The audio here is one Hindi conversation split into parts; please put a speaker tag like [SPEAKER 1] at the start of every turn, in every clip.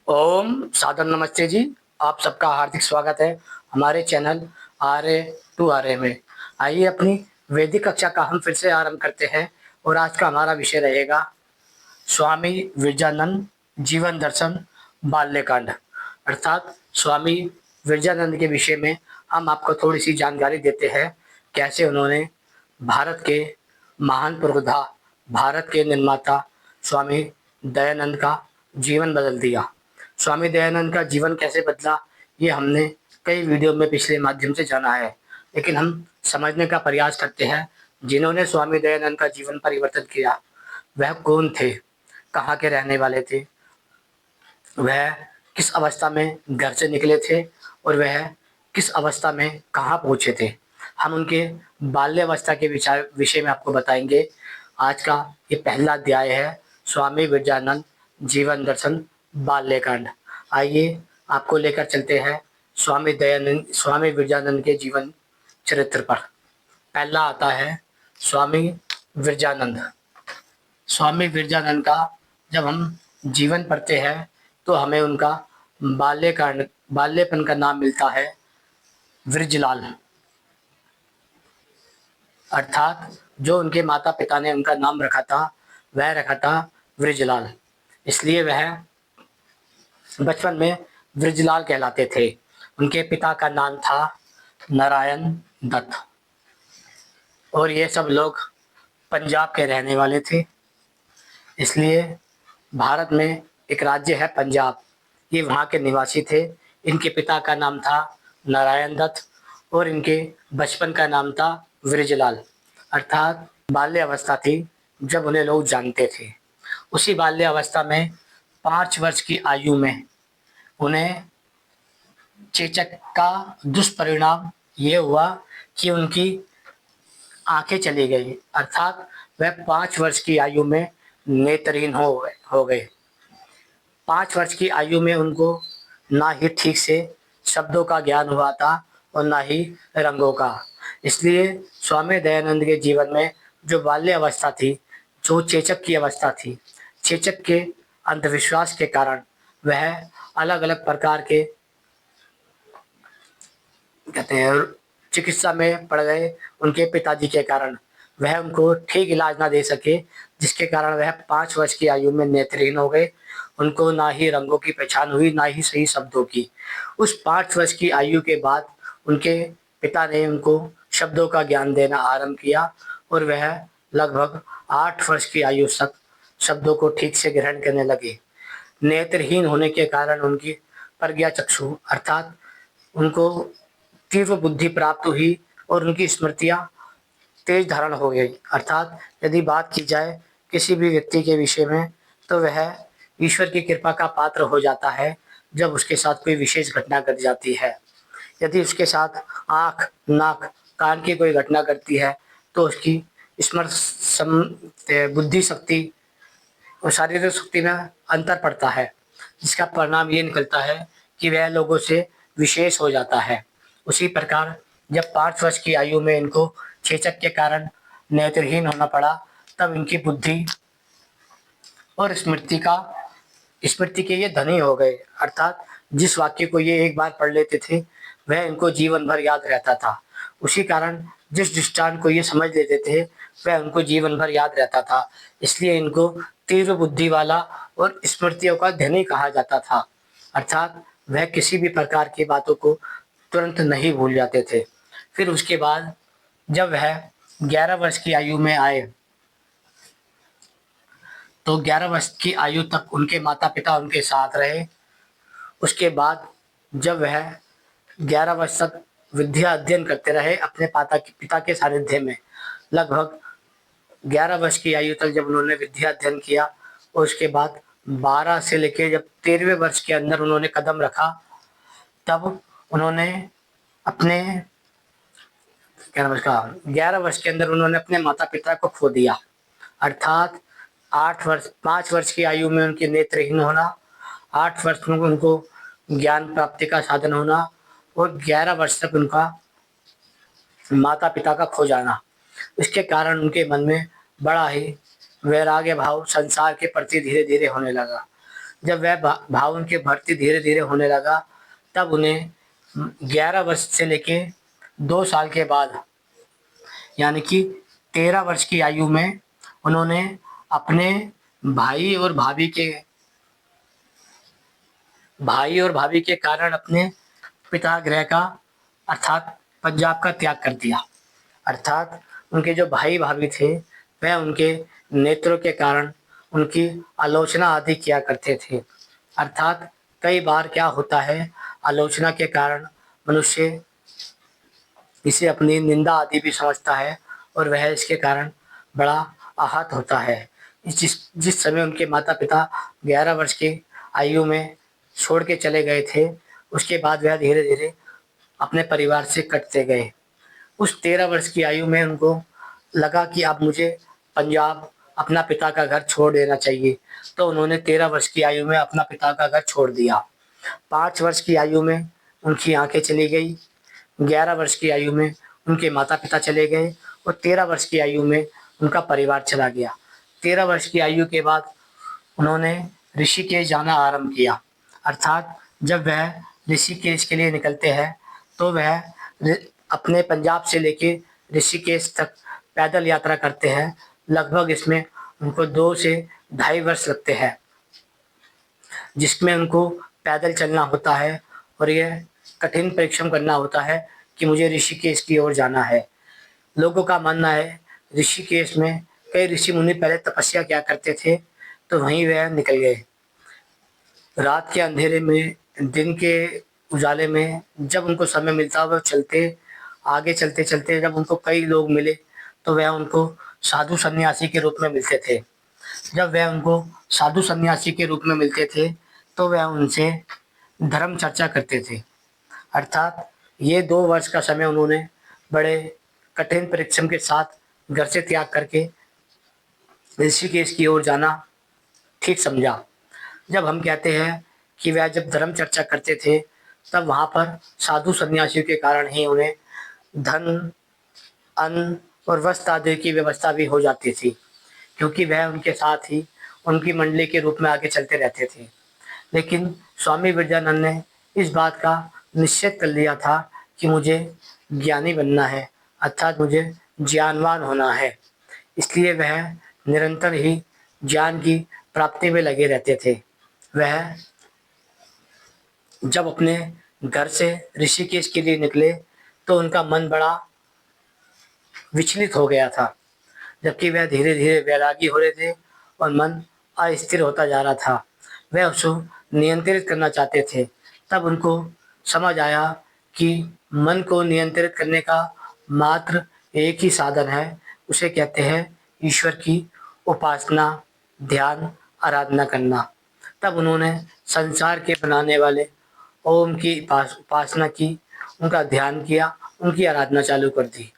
[SPEAKER 1] ओम सादर नमस्ते जी। आप सबका हार्दिक स्वागत है हमारे चैनल आर्य टू आर्य में। आइए अपनी वैदिक कक्षा का हम फिर से आरंभ करते हैं और आज का हमारा विषय रहेगा स्वामी विरजानंद जीवन दर्शन बाल्यकांड। अर्थात स्वामी विरजानंद के विषय में हम आपको थोड़ी सी जानकारी देते हैं, कैसे उन्होंने भारत के महान पुरोधा, भारत के निर्माता स्वामी दयानंद का जीवन बदल दिया। स्वामी दयानंद का जीवन कैसे बदला, ये हमने कई वीडियो में पिछले माध्यम से जाना है, लेकिन हम समझने का प्रयास करते हैं जिन्होंने स्वामी दयानंद का जीवन परिवर्तन किया वह कौन थे, कहाँ के रहने वाले थे, वह किस अवस्था में घर से निकले थे और वह किस अवस्था में कहाँ पहुँचे थे। हम उनके बाल्यावस्था के विचार विषय में आपको बताएंगे। आज का ये पहला अध्याय है स्वामी विरजानंद जीवन दर्शन बाल्यकांड। आइए आपको लेकर चलते हैं स्वामी विरजानंद के जीवन चरित्र पर। पहला आता है स्वामी विरजानंद। स्वामी विरजानंद का जब हम जीवन पढ़ते हैं तो हमें उनका बाल्यपन का नाम मिलता है वृजलाल। अर्थात जो उनके माता पिता ने उनका नाम रखा था वह रखा था वृजलाल, इसलिए वह बचपन में वृजलाल कहलाते थे। उनके पिता का नाम था नारायण दत्त और ये सब लोग पंजाब के रहने वाले थे। इसलिए भारत में एक राज्य है पंजाब, ये वहाँ के निवासी थे। इनके पिता का नाम था नारायण दत्त और इनके बचपन का नाम था वृजलाल। अर्थात बाल्य अवस्था थी जब उन्हें लोग जानते थे। उसी बाल्य अवस्था में 5 वर्ष की आयु में उन्हें चेचक का दुष्परिणाम ये हुआ कि उनकी आंखें चली गई। अर्थात वह 5 वर्ष की आयु में नेत्रहीन हो गए। 5 वर्ष की आयु में उनको ना ही ठीक से शब्दों का ज्ञान हुआ था और ना ही रंगों का। इसलिए स्वामी दयानंद के जीवन में जो बाल्य अवस्था थी, जो चेचक की अवस्था थी, चेचक के अंधविश्वास के कारण वह अलग अलग प्रकार के कहते हैं चिकित्सा में पड़ गए। उनके पिताजी के कारण वह उनको ठीक इलाज ना दे सके, जिसके कारण वह 5 वर्ष की आयु में नेत्रहीन हो गए। उनको ना ही रंगों की पहचान हुई, ना ही सही शब्दों की। उस 5 वर्ष की आयु के बाद उनके पिता ने उनको शब्दों का ज्ञान देना आरंभ किया और वह लगभग 8 वर्ष की आयु तक शब्दों को ठीक से ग्रहण करने लगे। नेत्रहीन होने के कारण उनकी प्रज्ञा चक्षु अर्थात उनको तीव्र बुद्धि प्राप्त हुई और उनकी स्मृतियाँ तेज धारण हो गई। अर्थात यदि बात की जाए किसी भी व्यक्ति के विषय में तो वह ईश्वर की कृपा का पात्र हो जाता है जब उसके साथ कोई विशेष घटना घट जाती है। यदि उसके साथ आँख, नाक, कान की कोई घटना घटती है तो उसकी बुद्धि शक्ति और शारीरिक शक्ति में अंतर पड़ता है, जिसका परिणाम ये निकलता है कि वह लोगों से विशेष हो जाता है। उसी प्रकार जब 5 वर्ष की आयु में इनको चेचक के कारण नेत्रहीन होना पड़ा, तब इनकी बुद्धि और स्मृति के ये धनी हो गए। अर्थात जिस वाक्य को ये एक बार पढ़ लेते थे वह इनको जीवन भर याद रहता था। उसी कारण जिस दृष्टांत को ये समझ लेते थे वह उनको जीवन भर याद रहता था। इसलिए इनको तीव्र बुद्धि वाला और स्मृतियों का धनी कहा जाता था। अर्थात वह किसी भी प्रकार की बातों को तुरंत नहीं भूल जाते थे। फिर उसके बाद जब वह 11 वर्ष की आयु में आए तो 11 वर्ष की आयु तक उनके माता पिता उनके साथ रहे। उसके बाद जब वह 11 वर्ष तक विद्या अध्ययन करते रहे अपने पिता के सानिध्य में, लगभग 11 वर्ष की आयु तक जब उन्होंने विद्या अध्ययन किया और उसके बाद 12 से लेकर जब 13वें वर्ष के अंदर उन्होंने कदम रखा, तब उन्होंने अपने 11 वर्ष के अंदर उन्होंने अपने माता पिता को खो दिया। अर्थात 5 वर्ष की आयु में उनके नेत्रहीन होना, 8 वर्ष में उनको ज्ञान प्राप्ति का साधन होना और 11 वर्ष तक उनका माता पिता का खो जाना। इसके कारण उनके मन में बड़ा ही वैराग्य भाव संसार के प्रति धीरे धीरे होने लगा। जब वह भाव उनके भर्ती धीरे धीरे होने लगा, तब उन्हें 11 वर्ष से लेके 2 साल के बाद, यानी कि 13 वर्ष की आयु में उन्होंने अपने भाई और भाभी के कारण अपने पिता गृह का, अर्थात पंजाब का त्याग कर दिया। अर्थात उनके जो भाई भाभी थे, वह उनके नेत्रों के कारण उनकी आलोचना आदि किया करते थे। अर्थात कई बार क्या होता है, आलोचना के कारण मनुष्य इसे अपनी निंदा आदि भी समझता है और वह इसके कारण बड़ा आहत होता है। जिस जिस समय उनके माता पिता 11 वर्ष की आयु में छोड़ के चले गए थे, उसके बाद वह धीरे धीरे अपने परिवार से कटते गए। उस 13 वर्ष की आयु में उनको लगा कि अब मुझे पंजाब अपना पिता का घर छोड़ देना चाहिए, तो उन्होंने 13 वर्ष की आयु में अपना पिता का घर छोड़ दिया। 5 वर्ष की आयु में उनकी आंखें चली गई, 11 वर्ष की आयु में उनके माता पिता चले गए और 13 वर्ष की आयु में उनका परिवार चला गया। 13 वर्ष की आयु के बाद उन्होंने ऋषिकेश जाना आरंभ किया। अर्थात जब वह ऋषिकेश के लिए निकलते हैं, तो वह अपने पंजाब से लेके ऋषिकेश तक पैदल यात्रा करते हैं। लगभग इसमें उनको 2 से ढाई वर्ष लगते हैं, जिसमें उनको पैदल चलना होता है और यह कठिन परिश्रम करना होता है कि मुझे ऋषिकेश की ओर जाना है। लोगों का मानना है ऋषिकेश में कई ऋषि मुनि पहले तपस्या किया करते थे, तो वहीं वह निकल गए। रात के अंधेरे में, दिन के उजाले में जब उनको समय मिलता, वह आगे चलते चलते जब उनको कई लोग मिले, तो वह उनको साधु सन्यासी के रूप में मिलते थे। जब वह उनको साधु सन्यासी के रूप में मिलते थे, तो वह उनसे धर्म चर्चा करते थे। अर्थात ये 2 वर्ष का समय उन्होंने बड़े कठिन परिश्रम के साथ घर से त्याग करके ऋषिकेश की ओर जाना ठीक समझा। जब हम कहते हैं कि वह जब धर्म चर्चा करते थे, तब वहाँ पर साधु सन्यासियों के कारण ही उन्हें धन, अन्न और वस्त्र आदि की व्यवस्था भी हो जाती थी, क्योंकि वह उनके साथ ही उनकी मंडली के रूप में आगे चलते रहते थे। लेकिन स्वामी विरजानंद ने इस बात का निश्चय कर लिया था कि मुझे ज्ञानी बनना है, अर्थात मुझे ज्ञानवान होना है। इसलिए वह निरंतर ही ज्ञान की प्राप्ति में लगे रहते थे। वह जब अपने घर से ऋषिकेश के लिए निकले, तो उनका मन बड़ा विचलित हो गया था, जबकि वह धीरे धीरे वैरागी हो रहे थे और मन अस्थिर होता जा रहा था। वह उसको नियंत्रित करना चाहते थे। तब उनको समझ आया कि मन को नियंत्रित करने का मात्र एक ही साधन है, उसे कहते हैं ईश्वर की उपासना, ध्यान, आराधना करना। तब उन्होंने संसार के बनाने वाले ओम की उपासना की, उनका ध्यान किया, उनकी आराधना चालू कर दी।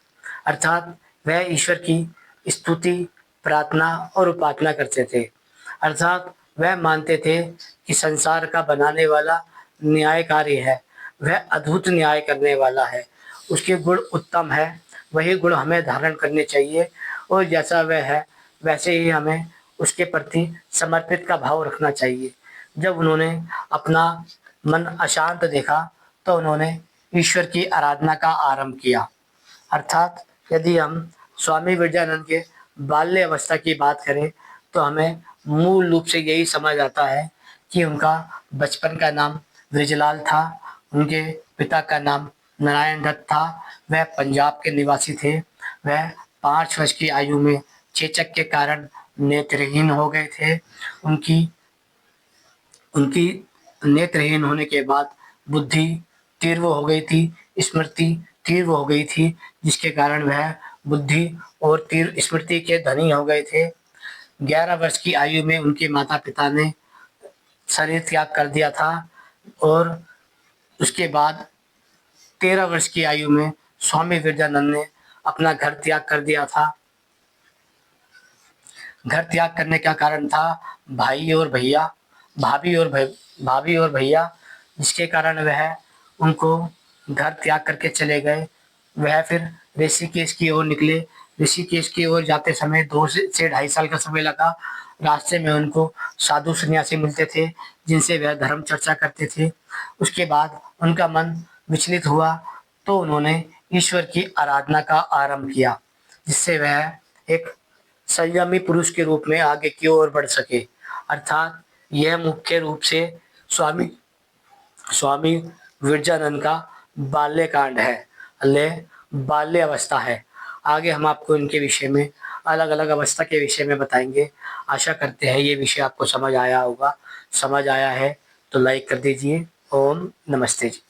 [SPEAKER 1] अर्थात वह ईश्वर की स्तुति, प्रार्थना और उपासना करते थे। अर्थात वह मानते थे कि संसार का बनाने वाला न्यायकारी है, वह अद्भुत न्याय करने वाला है, उसके गुण उत्तम है, वही गुण हमें धारण करने चाहिए और जैसा वह है वैसे ही हमें उसके प्रति समर्पित का भाव रखना चाहिए। जब उन्होंने अपना मन अशांत देखा, तो उन्होंने ईश्वर की आराधना का आरंभ किया। अर्थात यदि हम स्वामी विरजानंद के बाल्य अवस्था की बात करें, तो हमें मूल रूप से यही समझ आता है कि उनका बचपन का नाम ब्रिजलाल था, उनके पिता का नाम नारायण दत्त था, वह पंजाब के निवासी थे। वह 5 वर्ष की आयु में चेचक के कारण नेत्रहीन हो गए थे। उनकी उनकी नेत्रहीन होने के बाद बुद्धि तीव्र हो गई थी, स्मृति तीव्र हो गई थी, जिसके कारण वह बुद्धि और तीव्र स्मृति के धनी हो गए थे। 11 वर्ष की आयु में उनके माता पिता ने शरीर त्याग कर दिया था और उसके बाद 13 वर्ष की आयु में स्वामी विरजानंद ने अपना घर त्याग कर दिया था। घर त्याग करने का कारण था भाई और भैया भाभी और भैया, जिसके कारण वह उनको घर त्याग करके चले गए। वह फिर ऋषिकेश की ओर निकले। ऋषिकेश की ओर जाते समय 2 से 2.5 साल का समय लगा। रास्ते में उनको साधु सन्यासी मिलते थे, जिनसे वह धर्म चर्चा करते थे। उसके बाद उनका मन विचलित हुआ, तो उन्होंने ईश्वर की आराधना का आरंभ किया, जिससे वह एक संयमी पुरुष के रूप में आगे की ओर बढ़ सके। अर्थात यह मुख्य रूप से स्वामी स्वामी विरजानंद का बाल्यकांड है, ले बाल्य अवस्था है। आगे हम आपको इनके विषय में, अलग अलग अवस्था के विषय में बताएंगे। आशा करते हैं ये विषय आपको समझ आया होगा। समझ आया है तो लाइक कर दीजिए। ओम नमस्ते जी।